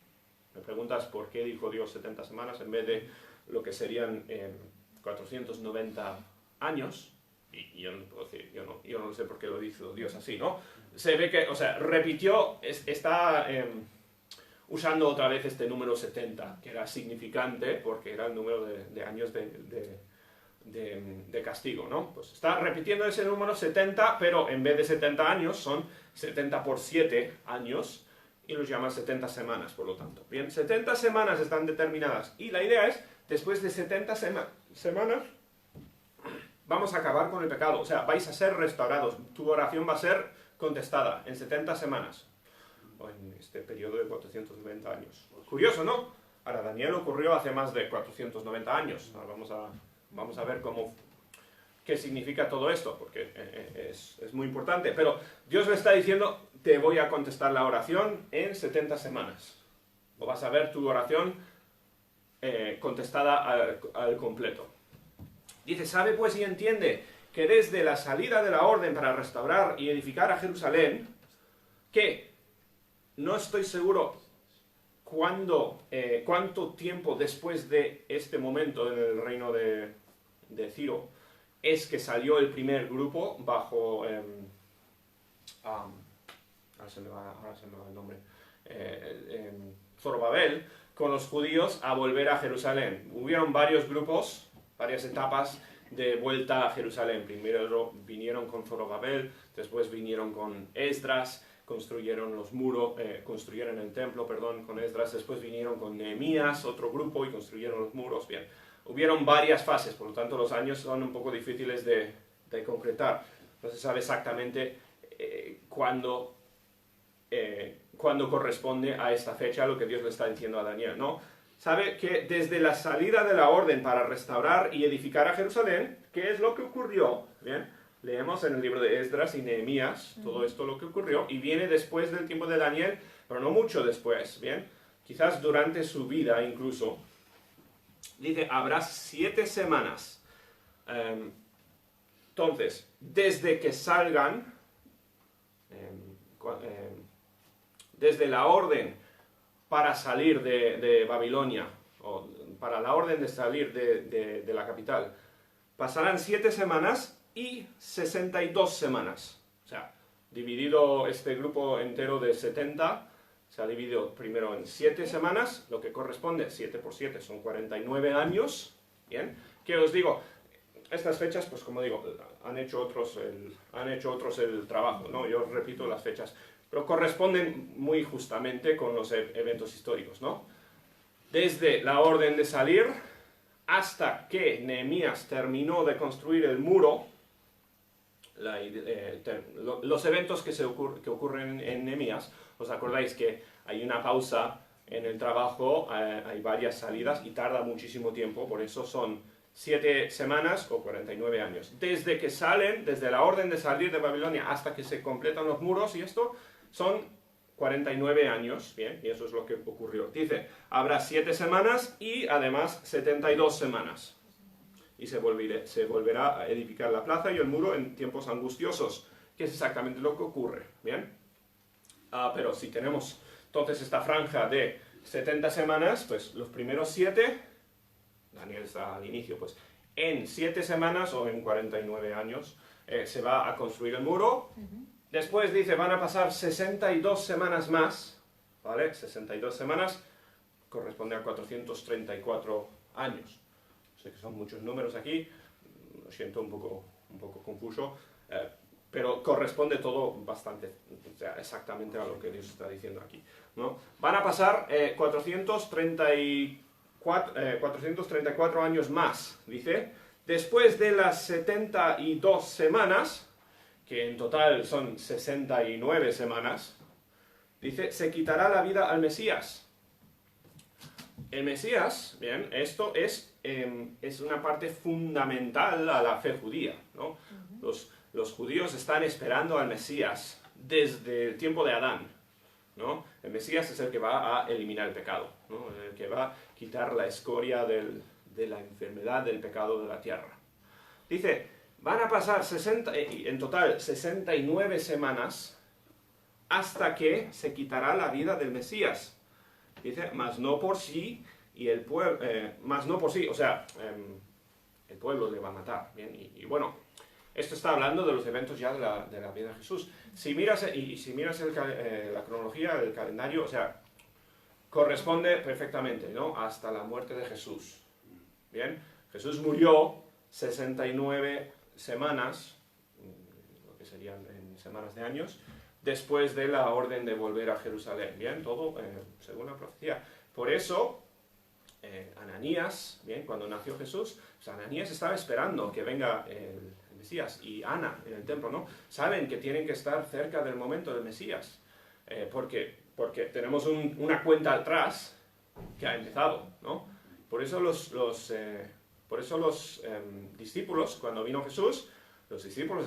me preguntas por qué dijo Dios 70 semanas en vez de lo que serían 490 años. Y yo no puedo decir, yo no sé por qué lo dijo Dios así, ¿no? Se ve que, o sea, repitió, está usando otra vez este número 70, que era significante porque era el número de años de castigo, ¿no? Pues está repitiendo ese número 70, pero en vez de 70 años son 70 por 7 años y los llaman 70 semanas, por lo tanto. Bien, 70 semanas están determinadas y la idea es, después de 70 semanas, vamos a acabar con el pecado, o sea, vais a ser restaurados, tu oración va a ser contestada en 70 semanas, o en este periodo de 490 años. Curioso, ¿no? Ahora, Daniel ocurrió hace más de 490 años, ahora vamos a ver qué significa todo esto, porque es muy importante, pero Dios le está diciendo, te voy a contestar la oración en 70 semanas, o vas a ver tu oración contestada al completo. Dice, sabe pues y entiende que desde la salida de la orden para restaurar y edificar a Jerusalén, que no estoy seguro cuánto tiempo después de este momento en el reino de Ciro es que salió el primer grupo bajo ahora se me va el nombre, Zorobabel, con los judíos a volver a Jerusalén. Hubieron varios grupos, varias etapas de vuelta a Jerusalén. Primero vinieron con Zorobabel, después vinieron con Esdras, construyeron los muros, construyeron el templo, perdón, con Esdras, después vinieron con Nehemías, otro grupo, y construyeron los muros. Bien, hubieron varias fases, por lo tanto los años son un poco difíciles de concretar. No se sabe exactamente cuándo corresponde a esta fecha lo que Dios le está diciendo a Daniel, ¿no? Sabe que desde la salida de la orden para restaurar y edificar a Jerusalén, ¿qué es lo que ocurrió? Bien, leemos en el libro de Esdras y Nehemías todo esto lo que ocurrió, y viene después del tiempo de Daniel, pero no mucho después, ¿bien? Quizás durante su vida incluso. Dice, habrá 7 semanas. Entonces, desde que salgan, desde la orden para salir de Babilonia, o para la orden de salir de la capital, pasarán 7 semanas y 62 semanas. O sea, dividido este grupo entero de 70, se ha dividido primero en 7 semanas, lo que corresponde, 7 por 7 son 49 años, ¿bien? Que os digo, estas fechas, pues como digo, han hecho otros el trabajo, ¿no? Yo repito las fechas, pero corresponden muy justamente con los eventos históricos, ¿no? Desde la orden de salir hasta que Nehemías terminó de construir el muro, los eventos que ocurren en Nehemías, ¿os acordáis que hay una pausa en el trabajo, hay varias salidas y tarda muchísimo tiempo, por eso son 7 semanas o 49 años. Desde que salen, desde la orden de salir de Babilonia hasta que se completan los muros y esto, son 49 años, bien, y eso es lo que ocurrió. Dice, habrá 7 semanas y además 72 semanas. Y se volverá a edificar la plaza y el muro en tiempos angustiosos, que es exactamente lo que ocurre, bien. Pero si tenemos entonces esta franja de 70 semanas, pues los primeros 7 Daniel está al inicio, pues en 7 semanas o en 49 años se va a construir el muro. Después dice, van a pasar 62 semanas más, ¿vale? 62 semanas corresponde a 434 años. Sé que son muchos números aquí, lo siento un poco confuso, pero corresponde todo bastante, o sea, exactamente a lo que Dios está diciendo aquí, ¿no? Van a pasar 434 años más, dice, después de las 72 semanas, que en total son 69 semanas, dice, se quitará la vida al Mesías. El Mesías, bien, esto es una parte fundamental a la fe judía, ¿no? Los judíos están esperando al Mesías desde el tiempo de Adán, ¿no? El Mesías es el que va a eliminar el pecado, ¿no? El que va a quitar la escoria de la enfermedad del pecado de la tierra. Dice, van a pasar en total 69 semanas hasta que se quitará la vida del Mesías. Dice, mas no por sí, y el pueblo, mas no por sí, o sea, el pueblo le va a matar. Bien, y bueno, esto está hablando de los eventos ya de la vida de Jesús. Si miras, si miras la cronología, el calendario, o sea, corresponde perfectamente, ¿no? Hasta la muerte de Jesús. Bien, Jesús murió 69 semanas, lo que serían en semanas de años, después de la orden de volver a Jerusalén. Bien, todo según la profecía. Por eso, Ananías, bien, cuando nació Jesús, pues Ananías estaba esperando que venga el Mesías, y Ana en el templo, ¿no? Saben que tienen que estar cerca del momento del Mesías, porque tenemos una cuenta atrás que ha empezado, ¿no? Por eso los discípulos, cuando vino Jesús, los discípulos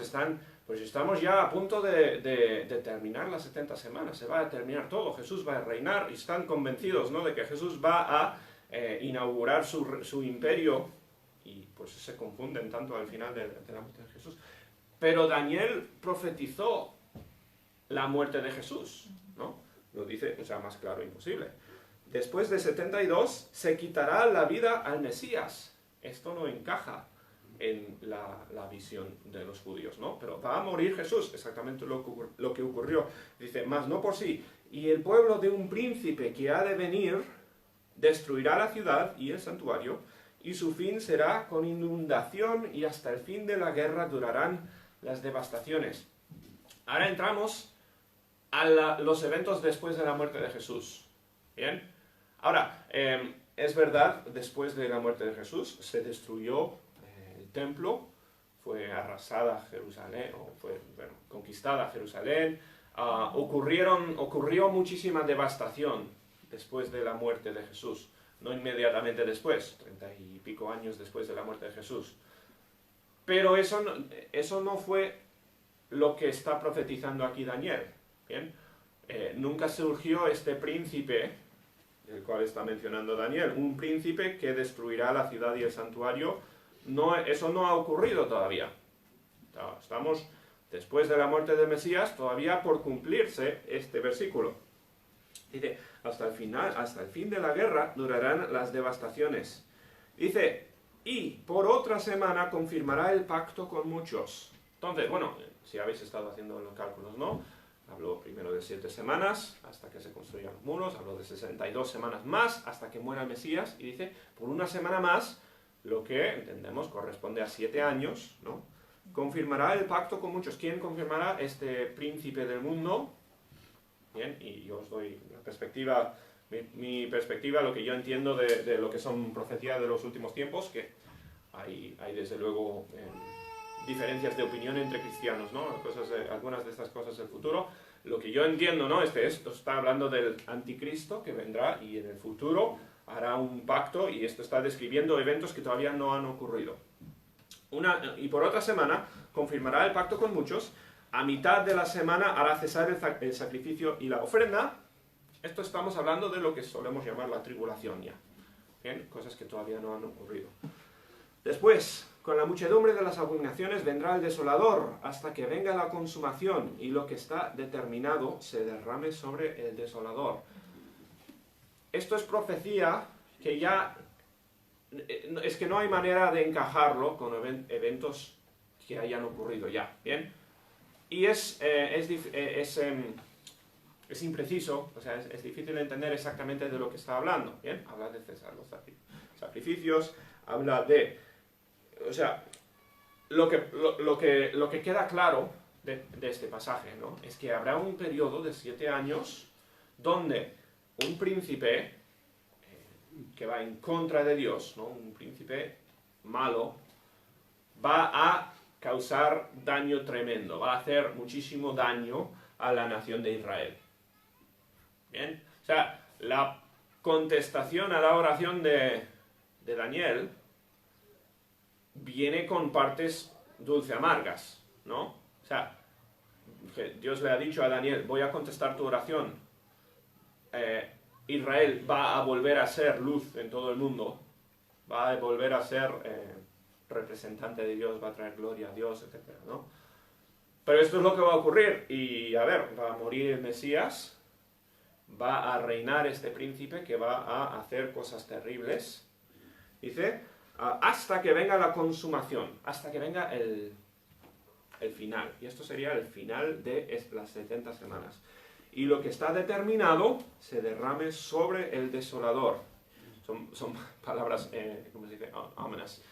pues estamos ya a punto de terminar las 70 semanas, se va a terminar todo, Jesús va a reinar, y están convencidos, ¿no?, de que Jesús va a inaugurar su imperio, y pues se confunden tanto al final de la muerte de Jesús. Pero Daniel profetizó la muerte de Jesús, ¿no? Lo dice, o sea, más claro imposible. Después de 72 se quitará la vida al Mesías. Esto no encaja en la visión de los judíos, ¿no? Pero va a morir Jesús, exactamente lo que ocurrió. Dice, mas no por sí. Y el pueblo de un príncipe que ha de venir destruirá la ciudad y el santuario, y su fin será con inundación, y hasta el fin de la guerra durarán las devastaciones. Ahora entramos a los eventos después de la muerte de Jesús. ¿Bien? Ahora, es verdad, después de la muerte de Jesús se destruyó el templo, fue arrasada Jerusalén, o fue conquistada Jerusalén, ocurrió muchísima devastación después de la muerte de Jesús, no inmediatamente después, 30 y pico años después de la muerte de Jesús. Pero eso no fue lo que está profetizando aquí Daniel. ¿Bien? Nunca surgió este príncipe, el cual está mencionando Daniel, un príncipe que destruirá la ciudad y el santuario. No, eso no ha ocurrido todavía. Estamos después de la muerte del Mesías, todavía por cumplirse este versículo. Dice, hasta el fin de la guerra durarán las devastaciones. Dice, y por otra semana confirmará el pacto con muchos. Entonces, bueno, si habéis estado haciendo los cálculos, ¿no? Habló primero de 7 semanas hasta que se construyan los muros, habló de 62 semanas más hasta que muera el Mesías, y dice, por una semana más, lo que entendemos corresponde a 7 años, ¿no? Confirmará el pacto con muchos. ¿Quién confirmará? Este príncipe del mundo. Bien, y yo os doy la perspectiva, mi perspectiva, lo que yo entiendo de lo que son profecías de los últimos tiempos, que hay desde luego diferencias de opinión entre cristianos, ¿no? Algunas de estas cosas del futuro. Lo que yo entiendo, ¿no? Esto está hablando del anticristo que vendrá y en el futuro hará un pacto, y esto está describiendo eventos que todavía no han ocurrido. Y por otra semana confirmará el pacto con muchos. A mitad de la semana hará cesar el sacrificio y la ofrenda. Esto estamos hablando de lo que solemos llamar la tribulación ya. Bien, cosas que todavía no han ocurrido. Después, con la muchedumbre de las abominaciones vendrá el desolador, hasta que venga la consumación, y lo que está determinado se derrame sobre el desolador. Esto es profecía que ya es que no hay manera de encajarlo con eventos que hayan ocurrido ya, ¿bien? Y es impreciso, o sea, es difícil entender exactamente de lo que está hablando, ¿bien? Habla de cesar los sacrificios, habla de... O sea, lo que queda claro de este pasaje, ¿no? Es que habrá un periodo de 7 años donde un príncipe que va en contra de Dios, ¿no? Un príncipe malo, va a causar daño tremendo, va a hacer muchísimo daño a la nación de Israel. ¿Bien? O sea, la contestación a la oración de Daniel viene con partes dulce-amargas, ¿no? O sea, Dios le ha dicho a Daniel, voy a contestar tu oración, Israel va a volver a ser luz en todo el mundo, va a volver a ser representante de Dios, va a traer gloria a Dios, etc., ¿no? Pero esto es lo que va a ocurrir, y a ver, va a morir el Mesías, va a reinar este príncipe que va a hacer cosas terribles, dice, hasta que venga la consumación, hasta que venga el final, y esto sería el final de las 70 semanas. Y lo que está determinado se derrame sobre el desolador. Son palabras, ¿cómo se dice? Ominous.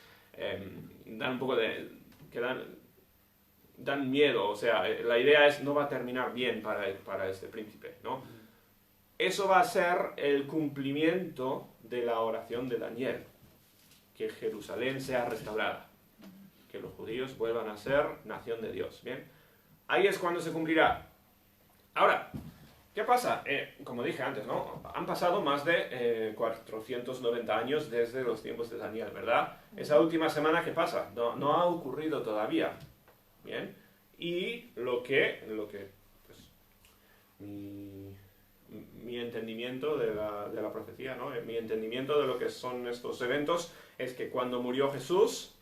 Dan un poco de... que dan miedo, o sea, la idea es no va a terminar bien para este príncipe, ¿no? Eso va a ser el cumplimiento de la oración de Daniel, que Jerusalén sea restaurada, que los judíos vuelvan a ser nación de Dios, ¿bien? Ahí es cuando se cumplirá. Ahora, ¿qué pasa? Como dije antes, ¿no? Han pasado más de 490 años desde los tiempos de Daniel, ¿verdad? Esa última semana, ¿qué pasa? No ha ocurrido todavía, ¿bien? Y lo que pues, mi entendimiento de la profecía, ¿no? Mi entendimiento de lo que son estos eventos es que cuando murió Jesús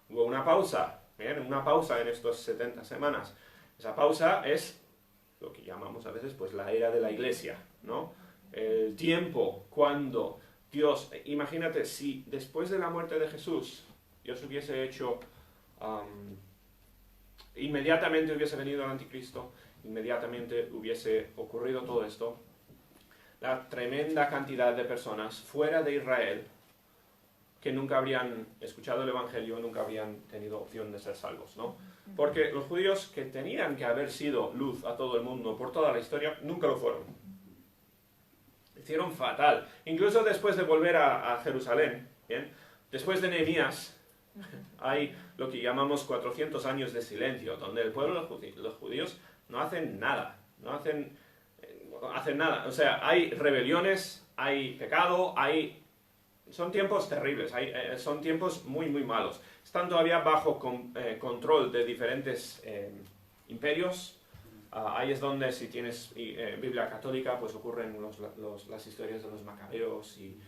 hubo una pausa, ¿bien? Una pausa en estas 70 semanas. Esa pausa es lo que llamamos a veces pues la era de la iglesia, ¿no? El tiempo cuando Dios, imagínate si después de la muerte de Jesús Dios hubiese hecho, inmediatamente hubiese venido el anticristo, inmediatamente hubiese ocurrido todo esto, la tremenda cantidad de personas fuera de Israel que nunca habrían escuchado el Evangelio, nunca habrían tenido opción de ser salvos, ¿no? Porque los judíos que tenían que haber sido luz a todo el mundo por toda la historia, nunca lo fueron. Hicieron fatal. Incluso después de volver a Jerusalén, ¿bien? Después de Nehemías, hay lo que llamamos 400 años de silencio, donde el pueblo de los judíos no hacen nada, no hacen nada. O sea, hay rebeliones, hay pecado, son tiempos terribles, son tiempos muy, muy malos. Están todavía bajo control de diferentes imperios. Ahí es donde, si tienes Biblia católica, pues ocurren las historias de los macabeos y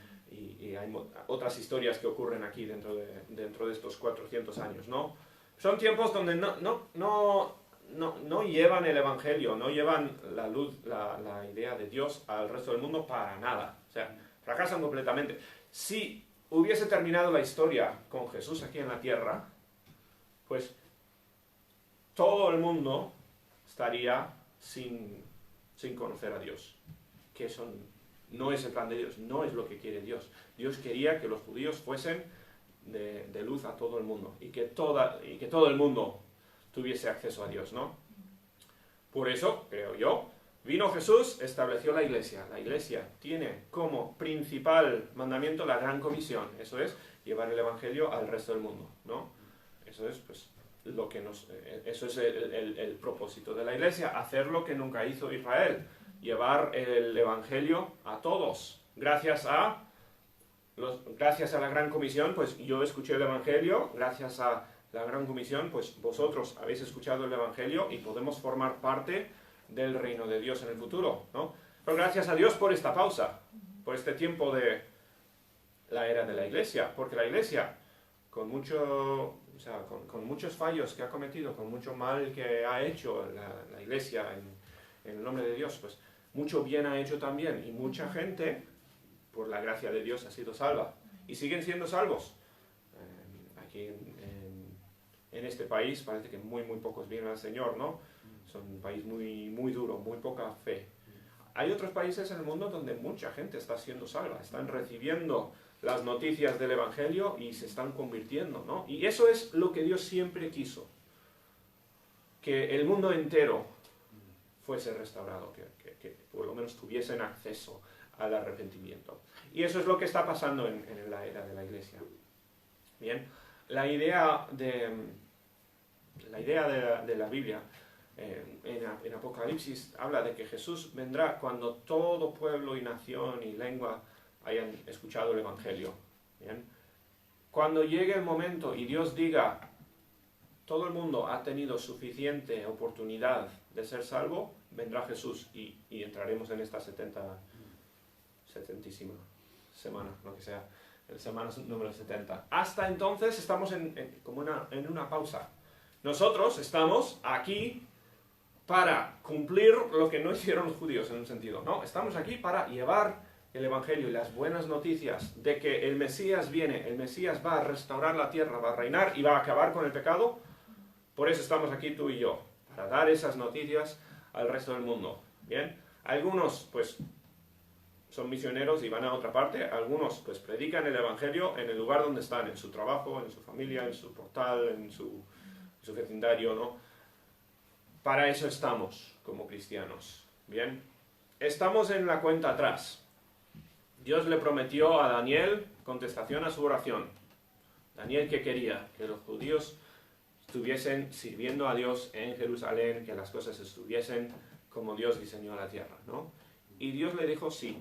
hay otras historias que ocurren aquí dentro de estos 400 años, ¿no? Son tiempos donde no llevan el Evangelio, no llevan la luz, la idea de Dios al resto del mundo para nada. O sea, fracasan completamente. Si hubiese terminado la historia con Jesús aquí en la tierra, pues todo el mundo estaría sin conocer a Dios. Que eso no es el plan de Dios, no es lo que quiere Dios. Dios quería que los judíos fuesen de luz a todo el mundo y que todo el mundo tuviese acceso a Dios, ¿no? Por eso, creo yo, vino Jesús, estableció la iglesia. La iglesia tiene como principal mandamiento la gran comisión. Eso es, llevar el evangelio al resto del mundo, ¿no? Eso es, pues, eso es el propósito de la iglesia. Hacer lo que nunca hizo Israel. Llevar el evangelio a todos. Gracias a la gran comisión, pues yo escuché el evangelio. Gracias a la gran comisión, pues vosotros habéis escuchado el evangelio y podemos formar parte del reino de Dios en el futuro, ¿no? Pero gracias a Dios por esta pausa, por este tiempo de la era de la iglesia, porque la iglesia, con muchos fallos que ha cometido, con mucho mal que ha hecho la iglesia en el nombre de Dios, pues mucho bien ha hecho también, y mucha gente, por la gracia de Dios, ha sido salva. y siguen siendo salvos. Aquí en este país parece que muy pocos vienen al Señor, ¿no? Son un país muy duro, muy poca fe. Hay otros países en el mundo donde mucha gente está siendo salva, están recibiendo las noticias del Evangelio y se están convirtiendo, ¿no? Y eso es lo que Dios siempre quiso, que el mundo entero fuese restaurado, que por lo menos tuviesen acceso al arrepentimiento. Y eso es lo que está pasando en la era de la Iglesia. Bien, la idea de la Biblia en Apocalipsis habla de que Jesús vendrá cuando todo pueblo y nación y lengua hayan escuchado el Evangelio. ¿Bien? Cuando llegue el momento y Dios diga, todo el mundo ha tenido suficiente oportunidad de ser salvo, vendrá Jesús y entraremos en esta 70ª semana, lo que sea, el semana número 70. Hasta entonces estamos en una pausa. Nosotros estamos aquí para cumplir lo que no hicieron los judíos en un sentido, ¿no? Estamos aquí para llevar el Evangelio y las buenas noticias de que el Mesías viene, el Mesías va a restaurar la tierra, va a reinar y va a acabar con el pecado. Por eso estamos aquí tú y yo, para dar esas noticias al resto del mundo. ¿Bien? Algunos, pues, son misioneros y van a otra parte. Algunos, pues, predican el Evangelio en el lugar donde están, en su trabajo, en su familia, en su portal, en su vecindario, ¿no? Para eso estamos como cristianos. ¿Bien? Estamos en la cuenta atrás. Dios le prometió a Daniel contestación a su oración. Daniel, ¿qué quería? Que los judíos estuviesen sirviendo a Dios en Jerusalén, que las cosas estuviesen como Dios diseñó la tierra, ¿no? Y Dios le dijo sí.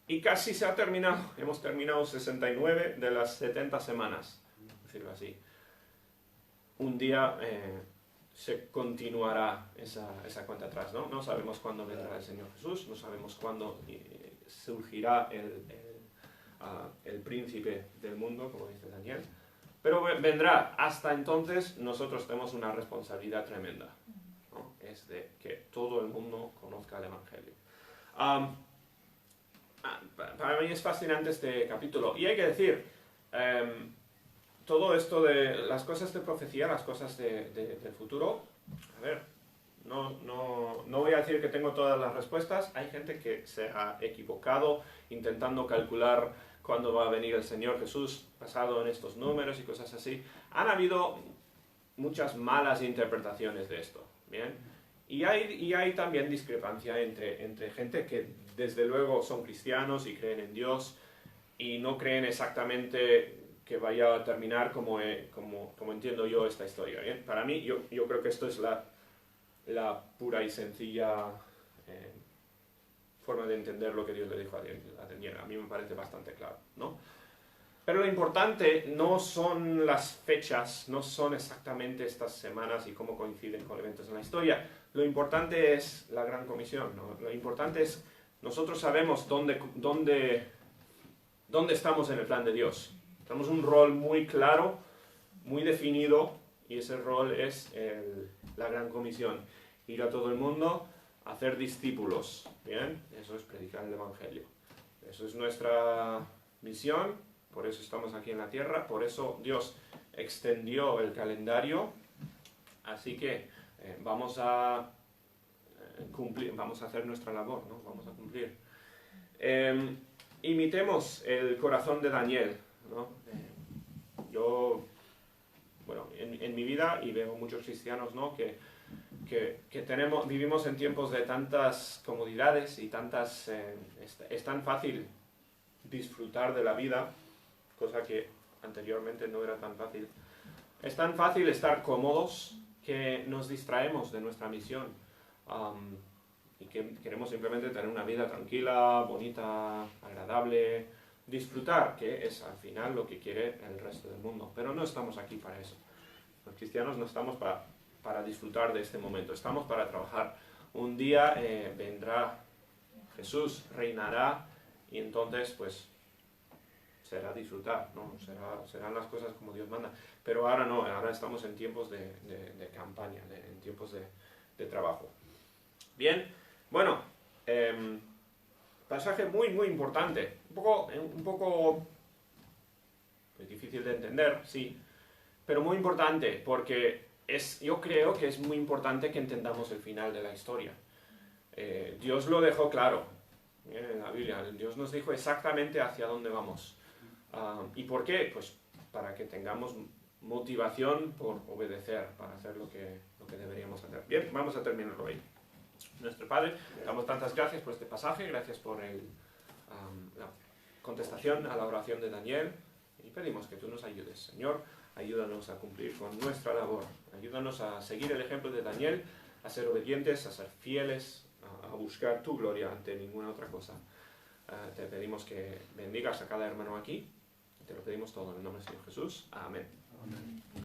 Y casi se ha terminado. Hemos terminado 69 de las 70 semanas, por decirlo así. Un día se continuará esa cuenta atrás, ¿no? No sabemos cuándo vendrá el Señor Jesús, no sabemos cuándo surgirá el príncipe del mundo, como dice Daniel. Pero vendrá. Hasta entonces nosotros tenemos una responsabilidad tremenda, ¿no? Es de que todo el mundo conozca el Evangelio. Para mí es fascinante este capítulo. Y hay que decir, todo esto de las cosas de profecía, las cosas del futuro, a ver, no voy a decir que tengo todas las respuestas. Hay gente que se ha equivocado intentando calcular cuándo va a venir el Señor Jesús basado en estos números y cosas así. Han habido muchas malas interpretaciones de esto, ¿bien? Y hay también discrepancia entre gente que desde luego son cristianos y creen en Dios y no creen exactamente que vaya a terminar como entiendo yo esta historia, ¿bien? Para mí, yo creo que esto es la pura y sencilla forma de entender lo que Dios le dijo a Daniel. A mí me parece bastante claro, ¿no? Pero lo importante no son las fechas, no son exactamente estas semanas y cómo coinciden con eventos en la historia. Lo importante es la gran comisión, ¿no? Lo importante es, nosotros sabemos dónde estamos en el plan de Dios. Tenemos un rol muy claro, muy definido, y ese rol es la gran comisión. Ir a todo el mundo, hacer discípulos, ¿bien? Eso es predicar el Evangelio. Eso es nuestra misión, por eso estamos aquí en la tierra, por eso Dios extendió el calendario. Así que vamos a cumplir, vamos a hacer nuestra labor, ¿no? Vamos a cumplir. Imitemos el corazón de Daniel, ¿no? Yo, bueno, en mi vida, y veo muchos cristianos, ¿no? que vivimos en tiempos de tantas comodidades y tantas... es tan fácil disfrutar de la vida, cosa que anteriormente no era tan fácil. Es tan fácil estar cómodos que nos distraemos de nuestra misión. Y que queremos simplemente tener una vida tranquila, bonita, agradable, disfrutar, que es al final lo que quiere el resto del mundo. Pero no estamos aquí para eso. Los cristianos no estamos para disfrutar de este momento, estamos para trabajar. Un día vendrá Jesús, reinará, y entonces pues será disfrutar, ¿no? Serán las cosas como Dios manda. Pero ahora no, ahora estamos en tiempos de campaña, en tiempos de trabajo. Bien, bueno, pasaje muy importante, un poco difícil de entender, sí, pero muy importante, porque yo creo que es muy importante que entendamos el final de la historia. Dios lo dejó claro en la Biblia, Dios nos dijo exactamente hacia dónde vamos. ¿Y por qué? Pues para que tengamos motivación por obedecer, para hacer lo que deberíamos hacer. Bien, vamos a terminarlo ahí. Nuestro Padre, damos tantas gracias por este pasaje, gracias por la contestación a la oración de Daniel, y pedimos que tú nos ayudes. Señor, ayúdanos a cumplir con nuestra labor, ayúdanos a seguir el ejemplo de Daniel, a ser obedientes, a ser fieles, a buscar tu gloria ante ninguna otra cosa. Te pedimos que bendigas a cada hermano aquí, te lo pedimos todo en el nombre del Señor Jesús. Amén. Amén.